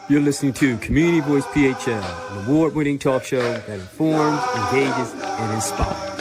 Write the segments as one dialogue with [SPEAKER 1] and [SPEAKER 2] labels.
[SPEAKER 1] You're listening to Community Voice PHL, an award-winning talk show that informs, engages, and inspires.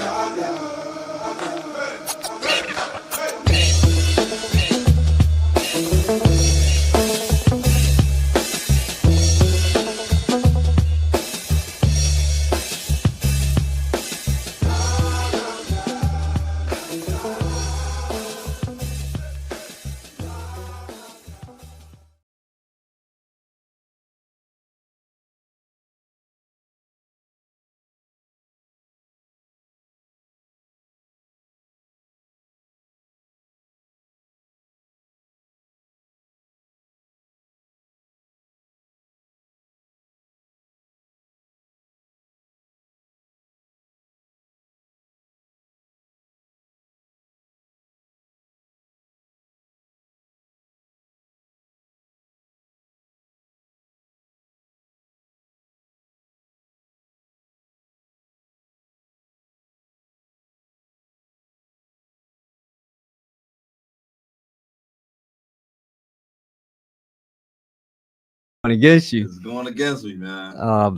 [SPEAKER 1] Against you.
[SPEAKER 2] It's going against me, man.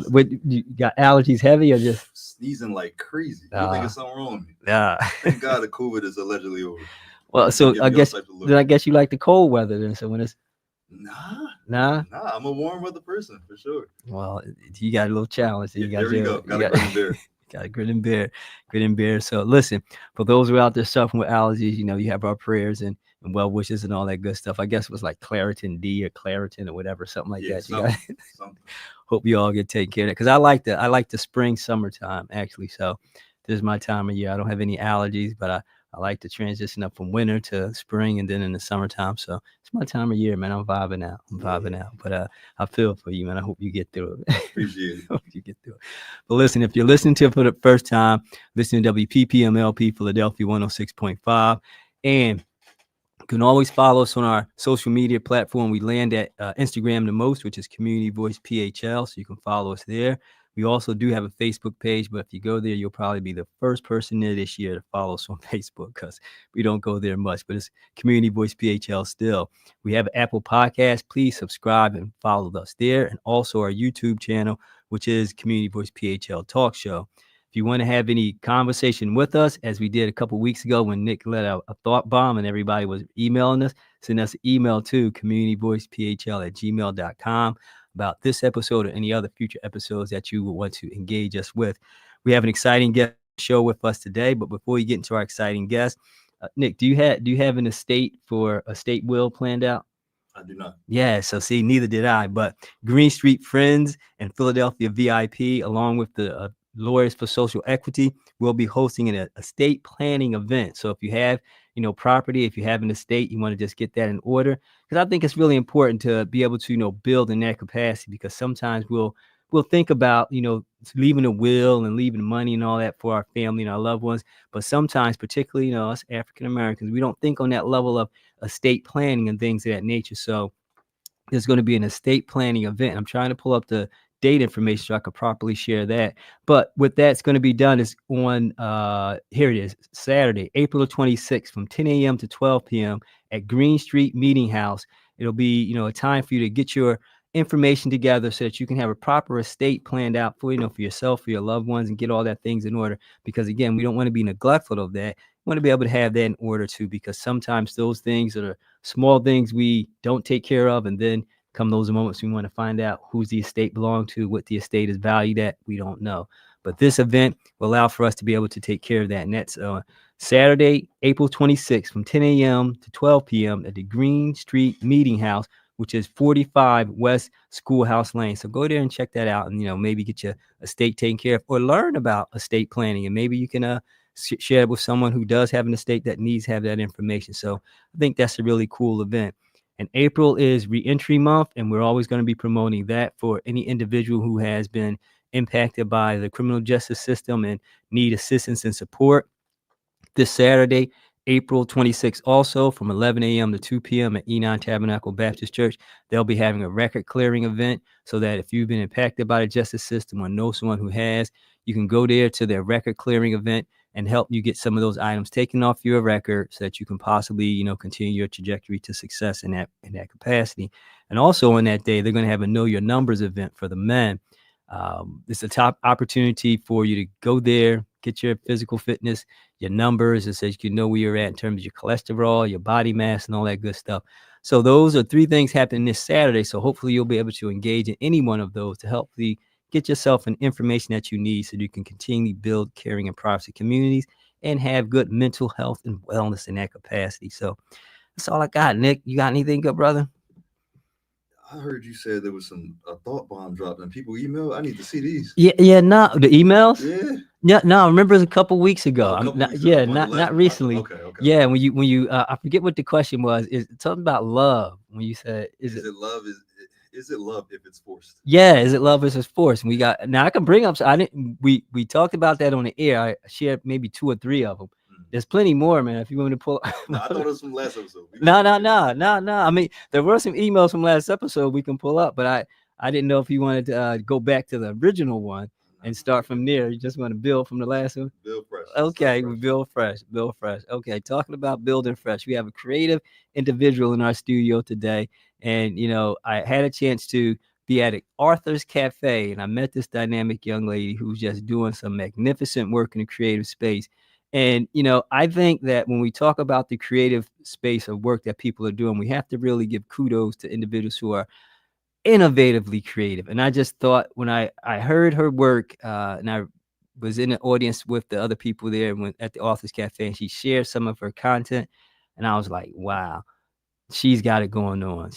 [SPEAKER 1] What you got allergies heavy or just
[SPEAKER 2] sneezing like crazy? You think it's something wrong with me?
[SPEAKER 1] Yeah.
[SPEAKER 2] Thank God the COVID is allegedly over.
[SPEAKER 1] Well, so I guess you like the cold weather then. So when it's
[SPEAKER 2] nah, I'm a warm weather person for sure.
[SPEAKER 1] Well, you got a little challenge.
[SPEAKER 2] There you go. Got a grin and bear.
[SPEAKER 1] Got a grin and bear. So listen, for those who are out there suffering with allergies, you have our prayers and well wishes and all that good stuff. I guess it was like Claritin D or Claritin or whatever, something like that.
[SPEAKER 2] Something.
[SPEAKER 1] Hope you all get taken care of it. Because I like the spring, summertime, actually. So this is my time of year. I don't have any allergies, but I like to transition up from winter to spring and then in the summertime. So it's my time of year, man. I'm vibing out. But I feel for you, man. I hope you get through
[SPEAKER 2] it. Appreciate it.
[SPEAKER 1] Hope you get through it. But listen, if you're listening to it for the first time, listen to WPPMLP Philadelphia 106.5. And you can always follow us on our social media platform. We land at Instagram the most, which is Community Voice PHL. So you can follow us there. We also do have a Facebook page, but if you go there, you'll probably be the first person there this year to follow us on Facebook because we don't go there much, but it's Community Voice PHL still. We have Apple Podcasts. Please subscribe and follow us there. And also our YouTube channel, which is Community Voice PHL Talk Show. If you want to have any conversation with us, as we did a couple of weeks ago when Nick let out a thought bomb and everybody was emailing us, send us an email to communityvoicephl@gmail.com. about this episode or any other future episodes that you would want to engage us with. We have an exciting guest show with us today, but before we get into our exciting guest, Nick, do you have an estate will planned out?
[SPEAKER 2] I do not.
[SPEAKER 1] Yeah, so see, neither did I, but Green Street Friends and Philadelphia VIP, along with the Lawyers for Social Equity, will be hosting an estate planning event. So if you have property, if you have an estate, you want to just get that in order, because I think it's really important to be able to build in that capacity, because sometimes we'll think about leaving a will and leaving money and all that for our family and our loved ones, but sometimes, particularly us African Americans, we don't think on that level of estate planning and things of that nature. So there's going to be an estate planning event. I'm trying to pull up the date information so I could properly share that. But what that's going to be done is on, here it is, Saturday, April 26th from 10 a.m. to 12 p.m. at Green Street Meeting House. It'll be, a time for you to get your information together so that you can have a proper estate planned out for, for yourself, for your loved ones, and get all that things in order. Because again, we don't want to be neglectful of that. We want to be able to have that in order too, because sometimes those things are small things we don't take care of, and then come those moments we want to find out who's the estate belong to, what the estate is valued at, we don't know. But this event will allow for us to be able to take care of that. And that's Saturday, April 26th from 10 a.m. to 12 p.m. at the Green Street Meeting House, which is 45 West Schoolhouse Lane. So go there and check that out, and maybe get your estate taken care of, or learn about estate planning, and maybe you can share it with someone who does have an estate that needs to have that information. So I think that's a really cool event. And April is Reentry Month, and we're always going to be promoting that for any individual who has been impacted by the criminal justice system and need assistance and support. This Saturday, April 26th, also from 11 a.m. to 2 p.m. at Enon Tabernacle Baptist Church, they'll be having a record clearing event, so that if you've been impacted by the justice system or know someone who has, you can go there to their record clearing event and help you get some of those items taken off your record so that you can possibly, continue your trajectory to success in that capacity. And also on that day, they're going to have a Know Your Numbers event for the men. It's a top opportunity for you to go there, get your physical fitness, your numbers, so you can know where you're at in terms of your cholesterol, your body mass, and all that good stuff. So those are 3 things happening this Saturday. So hopefully you'll be able to engage in any one of those to help get yourself an information that you need so you can continue to build caring and privacy communities and have good mental health and wellness in that capacity. So that's all I got. Nick, you got anything good, brother?
[SPEAKER 2] I heard you said there was a thought bomb dropped and people email. I need to see these.
[SPEAKER 1] Yeah, no, the emails.
[SPEAKER 2] Yeah,
[SPEAKER 1] no, I remember it was a couple weeks ago.
[SPEAKER 2] Not
[SPEAKER 1] recently.
[SPEAKER 2] Okay.
[SPEAKER 1] Yeah, when you I forget what the question was. Is something about love when you said
[SPEAKER 2] is it love? Is it love if it's forced?
[SPEAKER 1] Yeah, is it love versus forced? And we got now. I can bring up. So I didn't. We talked about that on the air. I shared maybe 2 or 3 of them. There's plenty more, man. If you want me to pull,
[SPEAKER 2] no, I thought it was from last episode.
[SPEAKER 1] No. I mean, there were some emails from last episode we can pull up, but I didn't know if you wanted to go back to the original one and start from there. You just want to build from the last one?
[SPEAKER 2] Build fresh.
[SPEAKER 1] Okay, we build fresh. Okay, talking about building fresh. We have a creative individual in our studio today. And, I had a chance to be at Arthur's Cafe, and I met this dynamic young lady who's just doing some magnificent work in the creative space. And, I think that when we talk about the creative space of work that people are doing, we have to really give kudos to individuals who are innovatively creative. And I just thought when I heard her work, and I was in the audience with the other people there at the Authors Cafe, and she shared some of her content, and I was like, wow, she's got it going on.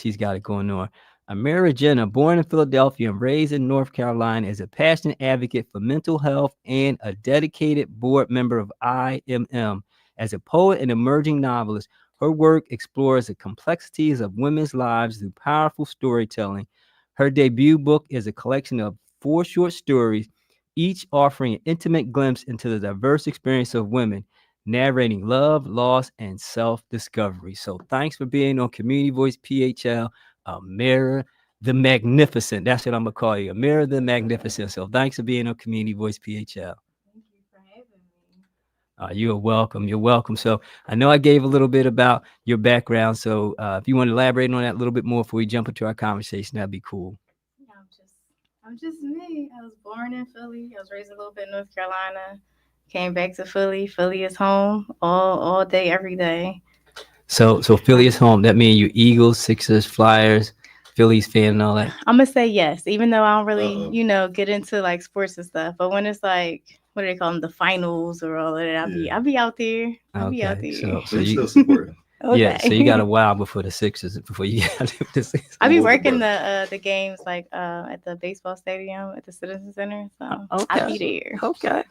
[SPEAKER 1] Amira Jennah, born in Philadelphia and raised in North Carolina, is a passionate advocate for mental health and a dedicated board member of IMM. As a poet and emerging novelist, her work explores the complexities of women's lives through powerful storytelling. Her debut book is a collection of 4 short stories, each offering an intimate glimpse into the diverse experience of women, narrating love, loss, and self-discovery. So thanks for being on Community Voice PHL, Amira the Magnificent. That's what I'm going to call you, Amira the Magnificent. So thanks for being on Community Voice PHL.
[SPEAKER 3] Thank you for having me.
[SPEAKER 1] You're welcome. So I know I gave a little bit about your background. So if you want to elaborate on that a little bit more before we jump into our conversation, that'd be cool.
[SPEAKER 3] Yeah, I'm just me. I was born in Philly. I was raised a little bit in North Carolina. Came back to Philly. Philly is home all day, every day.
[SPEAKER 1] So Philly is home. That means you Eagles, Sixers, Flyers, Phillies fan and all that.
[SPEAKER 3] I'm gonna say yes, even though I don't really, get into like sports and stuff. But when it's like, what do they call them, the finals or all of that, I'll be out there. I'll be out there.
[SPEAKER 2] So you still support.
[SPEAKER 3] Okay.
[SPEAKER 1] Yeah, so you got a while before the Sixers, before you got to the Sixers.
[SPEAKER 3] I be working the games like at the baseball stadium at the Citizen Center, so I'll be there.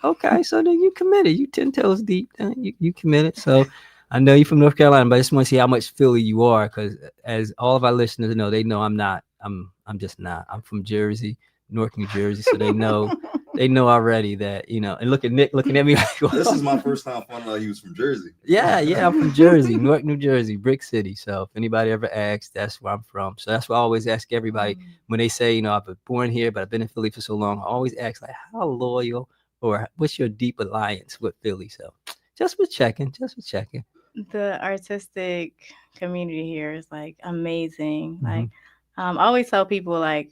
[SPEAKER 1] Okay. So then you committed. You 10 toes deep. You committed. So I know you're from North Carolina, but I just want to see how much Philly you are, because as all of our listeners know, they know I'm not. I'm just not. I'm from Jersey, Newark, New Jersey, so they know. They know already that, and look at Nick looking at me like,
[SPEAKER 2] well, this is my first time finding out he was from Jersey.
[SPEAKER 1] Yeah, I'm from Jersey, Newark, New Jersey, Brick City. So if anybody ever asks, that's where I'm from. So that's why I always ask everybody when they say, I've been born here, but I've been in Philly for so long. I always ask, like, how loyal or what's your deep alliance with Philly? So just for checking.
[SPEAKER 3] The artistic community here is like amazing. Like, I always tell people like,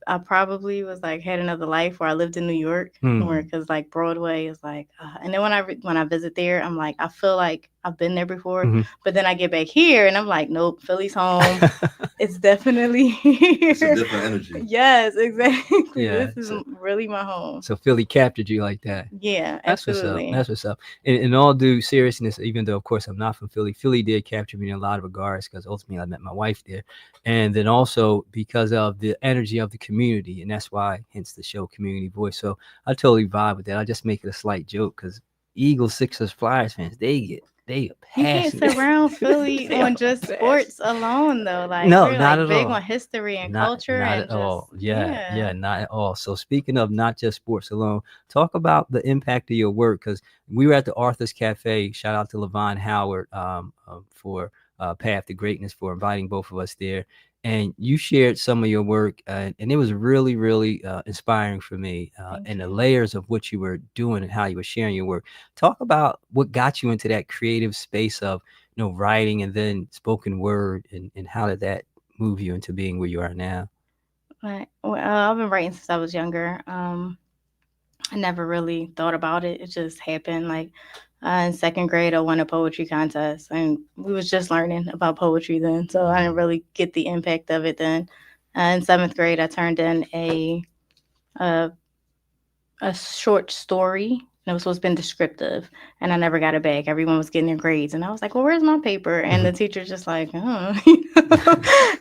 [SPEAKER 3] I probably was like had another life where I lived in New York, or because like Broadway is like, and then when I visit there, I'm like, I feel like I've been there before, but then I get back here and I'm like, nope, Philly's home. It's definitely here.
[SPEAKER 2] It's a different energy.
[SPEAKER 3] Yes, exactly.
[SPEAKER 1] Yeah,
[SPEAKER 3] this is really my home.
[SPEAKER 1] So Philly captured you like that.
[SPEAKER 3] Yeah,
[SPEAKER 1] that's
[SPEAKER 3] absolutely.
[SPEAKER 1] That's what's up. In all due seriousness, even though of course I'm not from Philly, Philly did capture me in a lot of regards, because ultimately I met my wife there, and then also because of the energy of the community, and that's why hence the show Community Voice. So I totally vibe with that. I just make it a slight joke, because Eagles, Sixers, Flyers fans, they are passionate.
[SPEAKER 3] You can't surround Philly on just sports alone, though. Like,
[SPEAKER 1] no,
[SPEAKER 3] we're
[SPEAKER 1] not
[SPEAKER 3] like
[SPEAKER 1] at
[SPEAKER 3] big
[SPEAKER 1] all.
[SPEAKER 3] on history and culture.
[SPEAKER 1] Not
[SPEAKER 3] and
[SPEAKER 1] at all. Yeah, not at all. So speaking of not just sports alone, talk about the impact of your work, because we were at the Arthur's Cafe. Shout out to Levon Howard for Path to Greatness for inviting both of us there. and you shared some of your work, and it was really, really inspiring for me, and the layers of what you were doing and how you were sharing your work. Talk about what got you into that creative space of, writing and then spoken word, and how did that move you into being where you are now?
[SPEAKER 3] Well, I've been writing since I was younger. I never really thought about it. It just happened. Like in second grade, I won a poetry contest, and we was just learning about poetry then, so I didn't really get the impact of it then. In seventh grade, I turned in a a short story. And it was supposed to be descriptive, and I never got it back. Everyone was getting their grades, and I was like, "Well, where's my paper?" And the teacher's just like, "Oh,"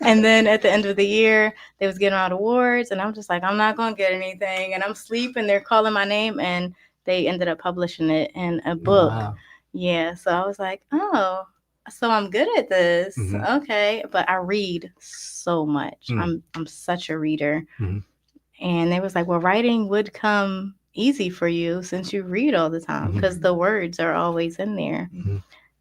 [SPEAKER 3] And then at the end of the year, they was giving out awards, and I'm just like, "I'm not gonna get anything," and I'm sleeping. They're calling my name, and they ended up publishing it in a book.
[SPEAKER 1] Wow.
[SPEAKER 3] Yeah, so I was like, "Oh, so I'm good at this, okay?" But I read so much. I'm such a reader. And they was like, well, writing would come easy for you since you read all the time because the words are always in there.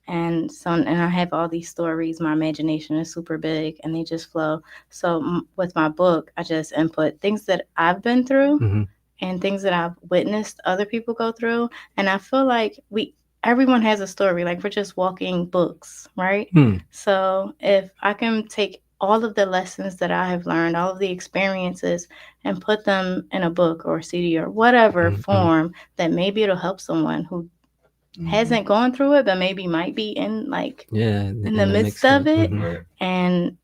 [SPEAKER 3] And so, and I have all these stories. My imagination is super big and they just flow. So with my book, I just input things that I've been through and things that I've witnessed other people go through. And I feel like everyone has a story. Like we're just walking books, right? So if I can take all of the lessons that I have learned, all of the experiences, and put them in a book or a CD or whatever form, that maybe it'll help someone who hasn't gone through it, but maybe might be in in the midst of it, and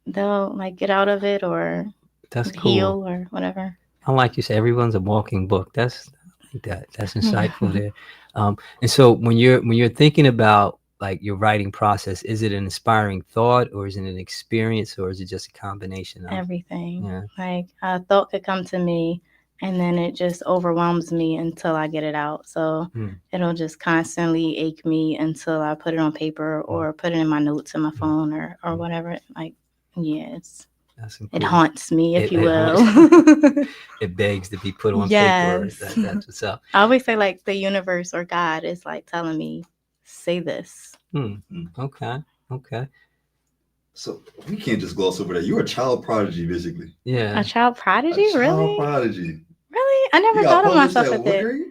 [SPEAKER 3] they'll like get out of it or
[SPEAKER 1] That's
[SPEAKER 3] heal
[SPEAKER 1] cool.
[SPEAKER 3] or whatever.
[SPEAKER 1] Like you said, everyone's a walking book. That's insightful there. And so when you're thinking about like your writing process, is it an inspiring thought, or is it an experience, or is it just a combination of
[SPEAKER 3] everything?
[SPEAKER 1] Yeah.
[SPEAKER 3] Like a thought could come to me, and then it just overwhelms me until I get it out. So it'll just constantly ache me until I put it on paper or put it in my notes in my phone or whatever. Like, yeah, it haunts me, if you will.
[SPEAKER 1] It begs to be put on paper.
[SPEAKER 3] Yes.
[SPEAKER 1] That's what's up.
[SPEAKER 3] I always say like the universe or God is like telling me, say this.
[SPEAKER 1] Okay.
[SPEAKER 2] So we can't just gloss over that. You're a child prodigy, basically.
[SPEAKER 1] Yeah.
[SPEAKER 3] A child prodigy?
[SPEAKER 2] A
[SPEAKER 3] Really?
[SPEAKER 2] child prodigy.
[SPEAKER 3] Really? I never thought of myself as that.
[SPEAKER 2] Grade?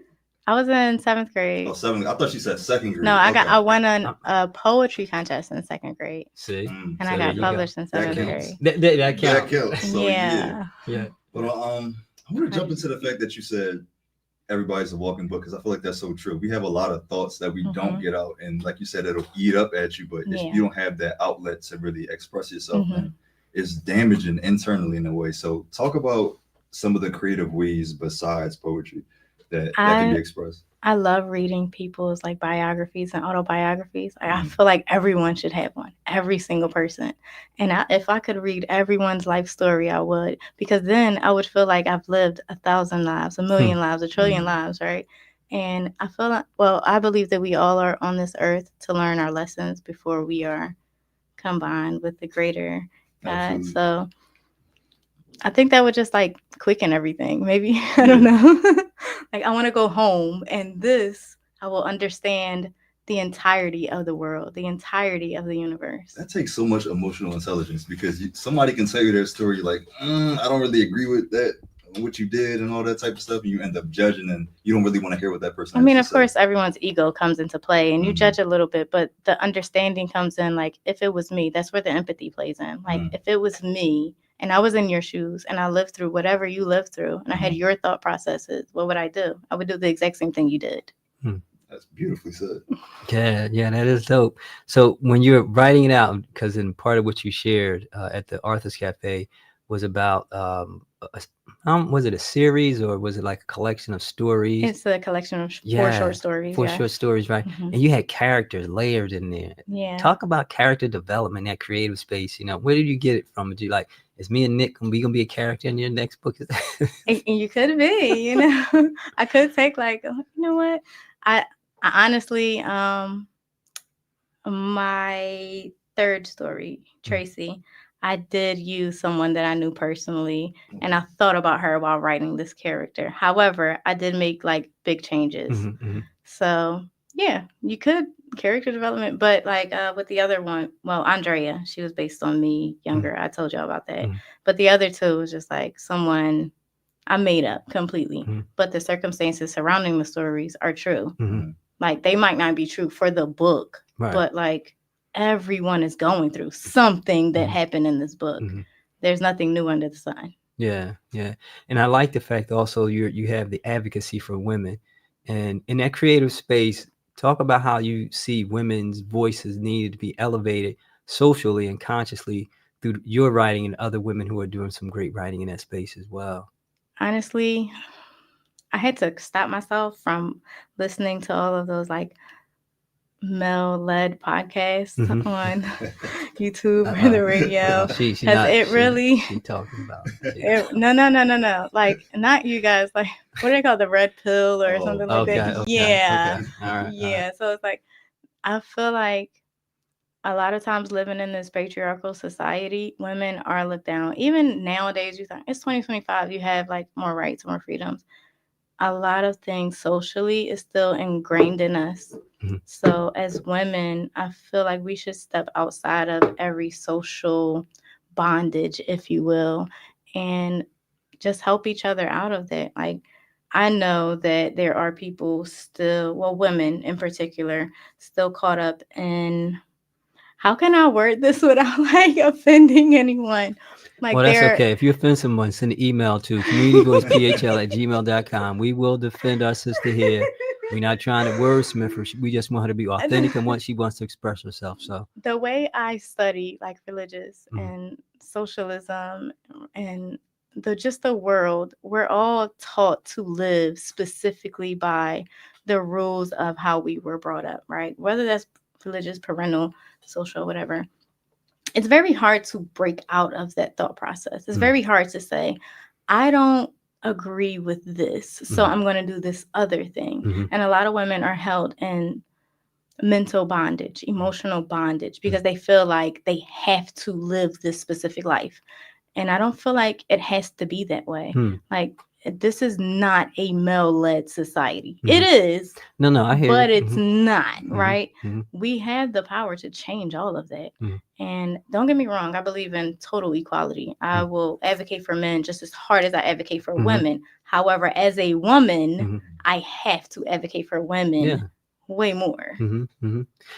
[SPEAKER 3] I was in seventh grade.
[SPEAKER 2] Oh, seventh. I thought she said second grade.
[SPEAKER 3] No, I won a poetry contest in second grade.
[SPEAKER 1] See,
[SPEAKER 3] and I got published in seventh grade.
[SPEAKER 2] That counts. So,
[SPEAKER 3] yeah.
[SPEAKER 2] But I want to jump into the fact that you said everybody's a walking book, because I feel like that's so true. We have a lot of thoughts that we don't get out, and like you said, it'll eat up at you. But if you don't have that outlet to really express yourself, then it's damaging internally in a way. So talk about some of the creative ways besides poetry that can be expressed.
[SPEAKER 3] I love reading people's like biographies and autobiographies. I feel like everyone should have one, every single person. And if I could read everyone's life story, I would, because then I would feel like I've lived 1,000 lives, 1,000,000 lives, 1,000,000,000,000 lives, right? And I feel like, well, I believe that we all are on this earth to learn our lessons before we are combined with the greater God. Absolutely. So I think that would just like quicken everything. Maybe, I don't know. Like I want to go home, and this, I will understand the entirety of the world, the entirety of the universe.
[SPEAKER 2] That takes so much emotional intelligence, because somebody can tell you their story like, I don't really agree with that, what you did and all that type of stuff, and you end up judging, and you don't really want to hear what that person has to say.
[SPEAKER 3] Of course, everyone's ego comes into play, and you judge a little bit, but the understanding comes in. Like, if it was me, that's where the empathy plays in. Like, if it was me, and I was in your shoes, and I lived through whatever you lived through, and I had your thought processes, what would I do? I would do the exact same thing you did.
[SPEAKER 2] That's beautifully said.
[SPEAKER 1] Yeah, that is dope. So when you're writing it out, because in part of what you shared at the Arthur's Cafe was about, was it a series, or was it like a collection of stories?
[SPEAKER 3] It's a collection of 4 short stories.
[SPEAKER 1] 4 short stories, right? And you had characters layered in there.
[SPEAKER 3] Yeah.
[SPEAKER 1] Talk about character development, that creative space. Where did you get it from? Did you like, is me and Nick gonna be a character in your next book?
[SPEAKER 3] You could be, I could take like, you know what? I honestly, my third story, Tracy, I did use someone that I knew personally, and I thought about her while writing this character. However, I did make like big changes. So yeah, you could character development, but like with the other one, well, Andrea, she was based on me younger. I told y'all about that. But the other two was just like someone I made up completely. But the circumstances surrounding the stories are true. Like they might not be true for the book, but like everyone is going through something that happened in this book. There's nothing new under the sun.
[SPEAKER 1] Yeah, yeah. And I like the fact also you have the advocacy for women. And in that creative space, talk about how you see women's voices needed to be elevated socially and consciously through your writing and other women who are doing some great writing in that space as well.
[SPEAKER 3] Honestly, I had to stop myself from listening to all of those like male-led podcasts on YouTube or the radio.
[SPEAKER 1] She talking about
[SPEAKER 3] no. Like not you guys. Like what do they call the red pill or something like that?
[SPEAKER 1] Okay,
[SPEAKER 3] yeah,
[SPEAKER 1] all right,
[SPEAKER 3] yeah.
[SPEAKER 1] all right.
[SPEAKER 3] So it's like I feel like a lot of times living in this patriarchal society, women are looked down. Even nowadays, you think it's 2025. You have like more rights, more freedoms. A lot of things socially is still ingrained in us. So as women, I feel like we should step outside of every social bondage, if you will, and just help each other out of that. Like I know that there are people still, well, women in particular, still caught up in, how can I word this without like offending anyone? Like
[SPEAKER 1] well, that's okay. If you offend someone, send an email to communityvoicephl@gmail.com. We will defend our sister here. We're not trying to wordsmith her. We just want her to be authentic and what she wants to express herself. So
[SPEAKER 3] the way I study like religious and socialism and the world, we're all taught to live specifically by the rules of how we were brought up, right? Whether that's religious, parental, social, whatever. It's very hard to break out of that thought process. It's very hard to say, I don't agree with this, so I'm going to do this other thing. And a lot of women are held in mental bondage, emotional bondage, because they feel like they have to live this specific life. And I don't feel like it has to be that way. Like this is not a male-led society. It is.
[SPEAKER 1] No, I hear
[SPEAKER 3] but
[SPEAKER 1] you.
[SPEAKER 3] it's not, right? We have the power to change all of that. And don't get me wrong, I believe in total equality. I will advocate for men just as hard as I advocate for women. However, as a woman, I have to advocate for women way more.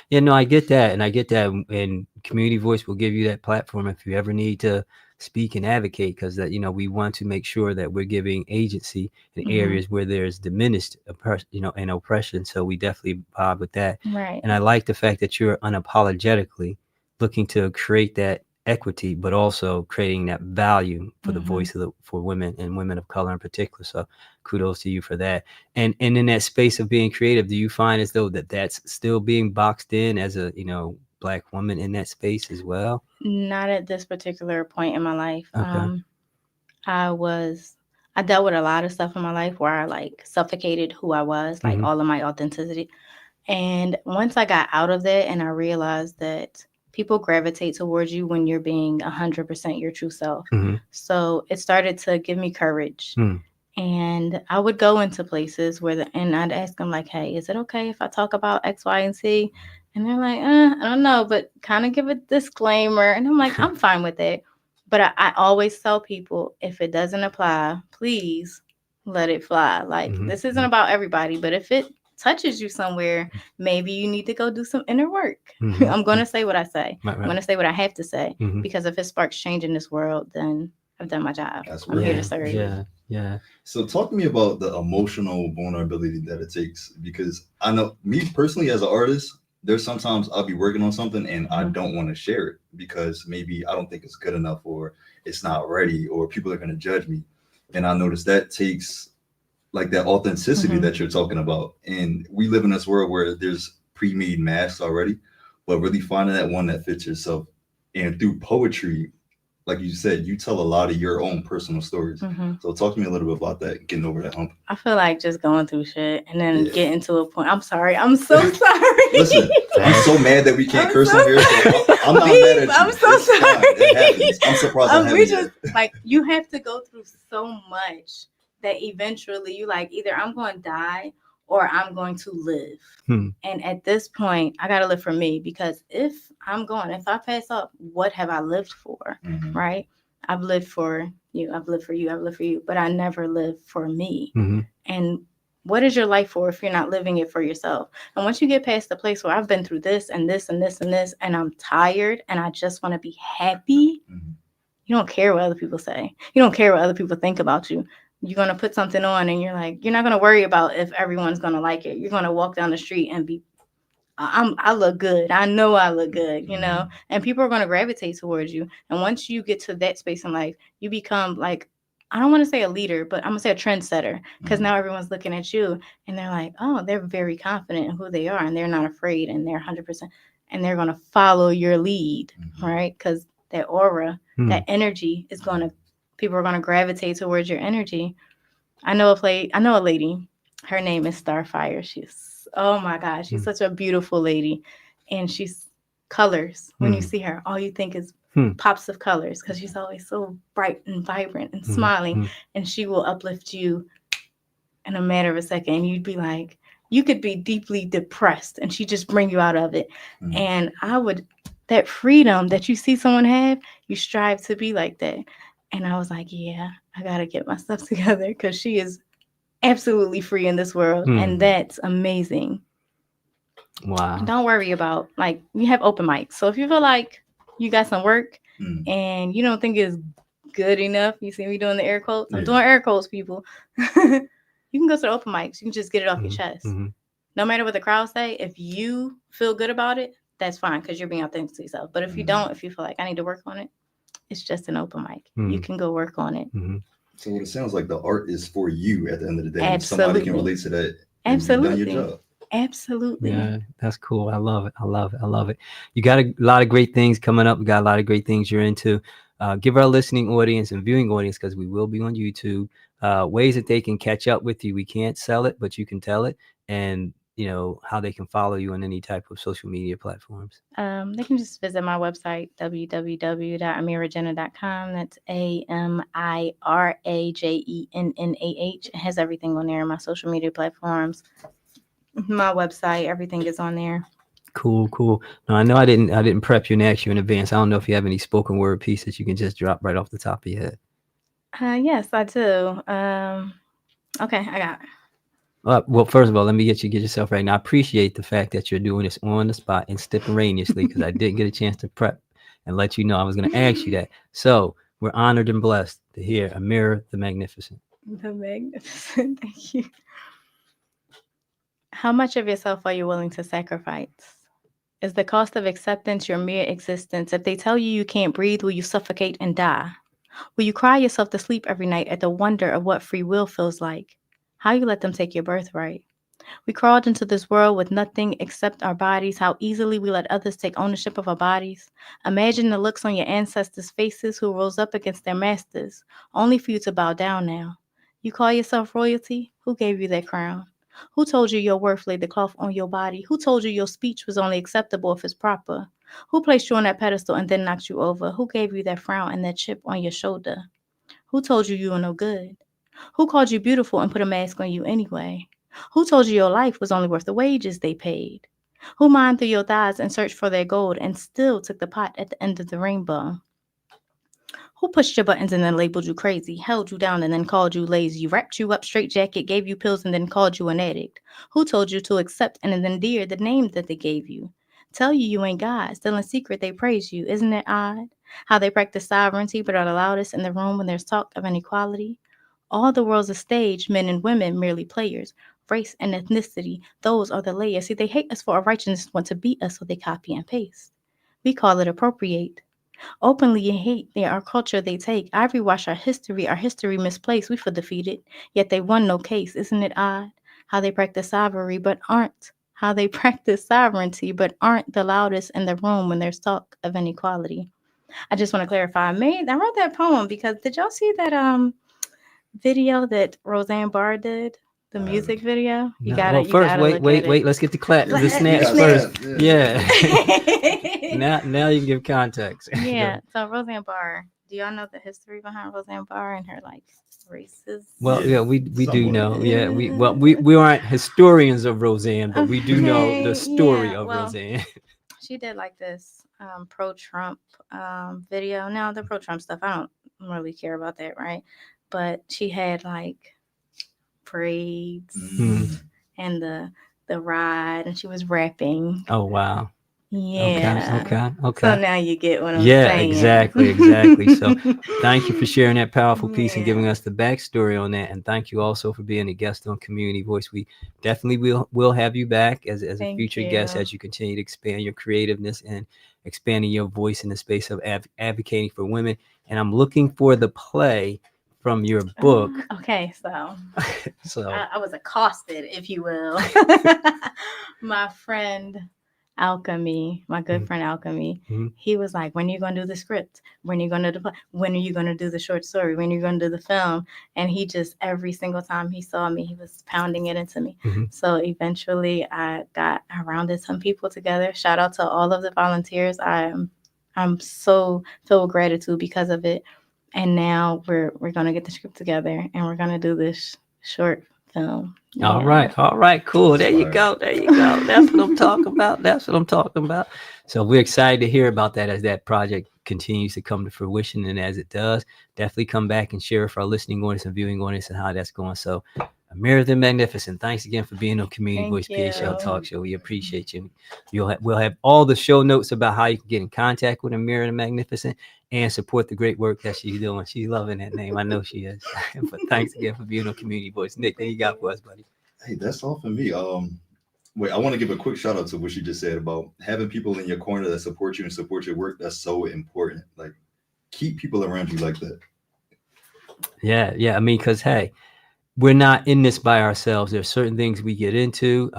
[SPEAKER 1] Yeah, no, I get that. And I get that. And Community Voice will give you that platform if you ever need to speak and advocate, because that, we want to make sure that we're giving agency in areas where there's diminished, and oppression. So we definitely vibe with that.
[SPEAKER 3] Right.
[SPEAKER 1] And I like the fact that you're unapologetically looking to create that equity, but also creating that value for the voice for women and women of color in particular. So kudos to you for that. And in that space of being creative, do you find as though that's still being boxed in as a, Black woman in that space as well?
[SPEAKER 3] Not at this particular point in my life.
[SPEAKER 1] Okay.
[SPEAKER 3] I dealt with a lot of stuff in my life where I like suffocated who I was, like all of my authenticity. And once I got out of that and I realized that people gravitate towards you when you're being 100% your true self. So it started to give me courage. And I would go into places and I'd ask them like, hey, is it okay if I talk about X, Y, and Z? And they're like, I don't know, but kind of give a disclaimer. And I'm like, I'm fine with it. But I always tell people, if it doesn't apply, please let it fly. Like, this isn't about everybody, but if it touches you somewhere, maybe you need to go do some inner work. I'm going to say what I say. Right. I'm going to say what I have to say, because if it sparks change in this world, then I've done my job. I'm here to serve.
[SPEAKER 1] Yeah.
[SPEAKER 2] So talk to me about the emotional vulnerability that it takes, because I know me personally as an artist, there's sometimes I'll be working on something and I don't want to share it because maybe I don't think it's good enough, or it's not ready, or people are going to judge me. And I noticed that takes like that authenticity that you're talking about. And we live in this world where there's pre-made masks already, but really finding that one that fits yourself. And through poetry, like you said, you tell a lot of your own personal stories. So talk to me a little bit about that, getting over that hump.
[SPEAKER 3] I feel like just going through shit and then getting to a point. I'm sorry. I'm so sorry.
[SPEAKER 2] Listen, I'm so mad that we can't curse on here. So I'm not mad at you.
[SPEAKER 3] I'm so sorry.
[SPEAKER 2] It happens. I'm surprised I haven't yet.
[SPEAKER 3] Like, you have to go through so much that eventually you like, either I'm going to die or I'm going to live. And at this point, I got to live for me, because if I pass up, what have I lived for? Right? I've lived for you. I've lived for you. I've lived for you. But I never lived for me. And what is your life for if you're not living it for yourself? And once you get past the place where I've been through this and this and this and this, and I'm tired and I just want to be happy, you don't care what other people say. You don't care what other people think about you. You're going to put something on and you're not going to worry about if everyone's going to like it. You're going to walk down the street and be, I look good. I know I look good, and people are going to gravitate towards you. And once you get to that space in life, you become like, I don't want to say a leader, but I'm going to say a trendsetter, because now everyone's looking at you and they're like, oh, they're very confident in who they are and they're not afraid and they're 100%, and they're going to follow your lead, right? Because that aura, that energy is people are going to gravitate towards your energy. I know a lady, her name is Starfire. Oh my gosh, she's such a beautiful lady. And she's colors. When you see her, all you think is pops of colors, because she's always so bright and vibrant and smiling. And she will uplift you in a matter of a second. And you'd be like, you could be deeply depressed and she just bring you out of it. And that freedom that you see someone have, you strive to be like that. And I was like, yeah, I got to get my stuff together, because she is absolutely free in this world. And that's amazing.
[SPEAKER 1] Wow.
[SPEAKER 3] And don't worry about, we have open mics. So if you feel like you got some work and you don't think it's good enough, you see me doing the air quotes? I'm doing air quotes, people. You can go to the open mics. You can just get it off your chest. No matter what the crowd say, if you feel good about it, that's fine, because you're being authentic to yourself. But if you don't, if you feel like I need to work on it, it's just an open mic. You can go work on it.
[SPEAKER 2] So what it sounds like, the art is for you at the end of the day.
[SPEAKER 3] Absolutely.
[SPEAKER 2] Somebody can relate to that.
[SPEAKER 3] Absolutely.
[SPEAKER 2] You've done your job.
[SPEAKER 3] Absolutely.
[SPEAKER 1] Yeah, that's cool. I love it. You got a lot of great things coming up. You got a lot of great things you're into. Give our listening audience and viewing audience, because we will be on YouTube, ways that they can catch up with you. We can't sell it, but you can tell it. And how they can follow you on any type of social media platforms.
[SPEAKER 3] They can just visit my website, www.amirajennah.com. That's AMIRAJENNAH. It has everything on there. My social media platforms, my website, everything is on there.
[SPEAKER 1] Cool. Now, I know I didn't prep you and ask you in advance. I don't know if you have any spoken word pieces you can just drop right off the top of your head.
[SPEAKER 3] Yes, I do. Okay, I got it.
[SPEAKER 1] Well, first of all, let me get yourself right. Now, I appreciate the fact that you're doing this on the spot extemporaneously, because I didn't get a chance to prep and let you know I was going to ask you that. So we're honored and blessed to hear Amira the Magnificent.
[SPEAKER 3] The Magnificent. Thank you. How much of yourself are you willing to sacrifice? Is the cost of acceptance your mere existence? If they tell you can't breathe, will you suffocate and die? Will you cry yourself to sleep every night at the wonder of what free will feels like? How you let them take your birthright? We crawled into this world with nothing except our bodies. How easily we let others take ownership of our bodies. Imagine the looks on your ancestors' faces who rose up against their masters, only for you to bow down now. You call yourself royalty? Who gave you that crown? Who told you your worth laid the cloth on your body? Who told you your speech was only acceptable if it's proper? Who placed you on that pedestal and then knocked you over? Who gave you that frown and that chip on your shoulder? Who told you were no good? Who called you beautiful and put a mask on you anyway? Who told you your life was only worth the wages they paid? Who mined through your thighs and searched for their gold and still took the pot at the end of the rainbow? Who pushed your buttons and then labeled you crazy, held you down and then called you lazy, wrapped you up straitjacket, gave you pills and then called you an addict? Who told you to accept and then endear the name that they gave you? Tell you ain't God, still in secret they praise you. Isn't it odd how they practice sovereignty but are the loudest in the room when there's talk of inequality? All the world's a stage, men and women merely players. Race and ethnicity, those are the layers. See, they hate us for our righteousness, want to beat us, so they copy and paste. We call it appropriate. Openly in hate, they our culture they take. Ivory wash our history misplaced. We feel defeated, yet they won no case. Isn't it odd how they practice sovereignty but aren't the loudest in the room when there's talk of inequality? I just want to clarify. I wrote that poem because did y'all see that video that Roseanne Barr did? The music video? You gotta
[SPEAKER 1] wait. Let's get the snaps first. Yeah. Now you can give context.
[SPEAKER 3] Yeah. So Roseanne Barr do y'all know the history behind Roseanne Barr and her like racist?
[SPEAKER 1] Well,
[SPEAKER 2] Yeah,
[SPEAKER 1] we do
[SPEAKER 2] somewhat.
[SPEAKER 1] know. Yeah, we aren't historians of Roseanne, but we do know the
[SPEAKER 3] Okay,
[SPEAKER 1] story
[SPEAKER 3] yeah,
[SPEAKER 1] of
[SPEAKER 3] well,
[SPEAKER 1] Roseanne.
[SPEAKER 3] she did like this pro-Trump video. Now the pro-Trump stuff, I don't really care about that, right? But she had like braids
[SPEAKER 2] Mm.
[SPEAKER 3] and the ride, and she was rapping.
[SPEAKER 1] Oh wow.
[SPEAKER 3] Yeah.
[SPEAKER 1] Okay.
[SPEAKER 3] So now you get what I'm
[SPEAKER 1] Yeah,
[SPEAKER 3] saying.
[SPEAKER 1] exactly. So thank you for sharing that powerful piece and
[SPEAKER 3] Yeah.
[SPEAKER 1] giving us the backstory on that. And thank you also for being a guest on Community Voice. We definitely will have you back as a
[SPEAKER 3] Thank
[SPEAKER 1] future guest
[SPEAKER 3] you.
[SPEAKER 1] as you continue to expand your creativeness and expanding your voice in the space of advocating for women. And I'm looking for the play from your book.
[SPEAKER 3] Okay, so
[SPEAKER 1] So
[SPEAKER 3] I was accosted, if you will. My friend Alchemy, my good friend Alchemy, he was like, "When are you gonna do the script? When are you gonna do the play? When are you gonna do the short story? When are you gonna do the film?" And he just every single time he saw me, he was pounding it into me. So eventually, I rounded some people together. Shout out to all of the volunteers. I'm so filled with gratitude because of it. And now we're gonna get the script together and we're gonna do this short film.
[SPEAKER 1] All right, cool. There you go. That's what I'm talking about. So we're excited to hear about that as that project continues to come to fruition. And as it does, definitely come back and share with our listening audience and viewing audience and how that's going. So Amira the Magnificent, thanks again for being on Community Voice PHL Talk Show. We appreciate you. We'll have all the show notes about how you can get in contact with Amira the Magnificent and support the great work that she's doing. She's loving that name. I know she is. But thanks again for being on Community Voice. Nick, what you got for us, buddy?
[SPEAKER 2] Hey, that's all for me. Wait, I want to give a quick shout out to what you just said about having people in your corner that support you and support your work. That's so important. Like, keep people around you like that.
[SPEAKER 1] Yeah. I mean, because hey, we're not in this by ourselves. There's certain things we get into,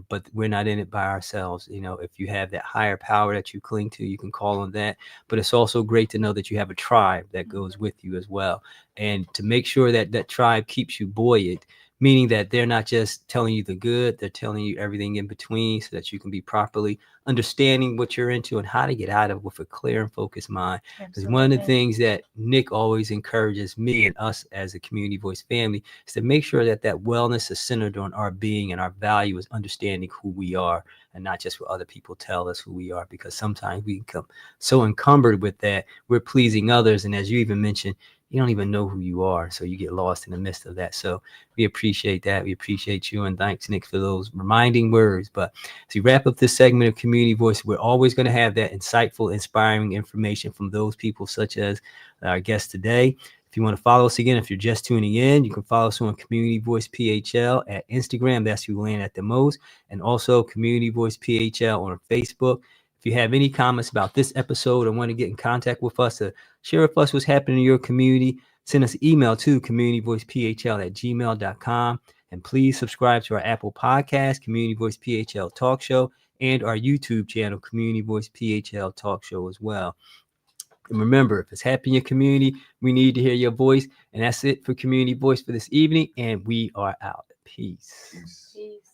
[SPEAKER 1] but we're not in it by ourselves. You know, if you have that higher power that you cling to, you can call on that. But it's also great to know that you have a tribe that goes with you as well. And to make sure that that tribe keeps you buoyant, meaning that they're not just telling you the good, they're telling you everything in between so that you can be properly understanding what you're into and how to get out of it with a clear and focused mind. Because one of the things that Nick always encourages me and us as a Community Voice family is to make sure that that wellness is centered on our being, and our value is understanding who we are and not just what other people tell us who we are, because sometimes we become so encumbered with that we're pleasing others. And as you even mentioned, you don't even know who you are. So you get lost in the midst of that. So we appreciate that. We appreciate you. And thanks, Nick, for those reminding words. But as we wrap up this segment of Community Voice, we're always going to have that insightful, inspiring information from those people such as our guest today. If you want to follow us again, if you're just tuning in, you can follow us on Community Voice PHL at Instagram. That's who land at the most. And also Community Voice PHL on Facebook. If you have any comments about this episode or want to get in contact with us to share with us what's happening in your community, send us an email to communityvoicephl@gmail.com. And please subscribe to our Apple Podcast, Community Voice PHL Talk Show, and our YouTube channel, Community Voice PHL Talk Show as well. And remember, if it's happening in your community, we need to hear your voice. And that's it for Community Voice for this evening. And we are out. Peace.
[SPEAKER 3] Peace.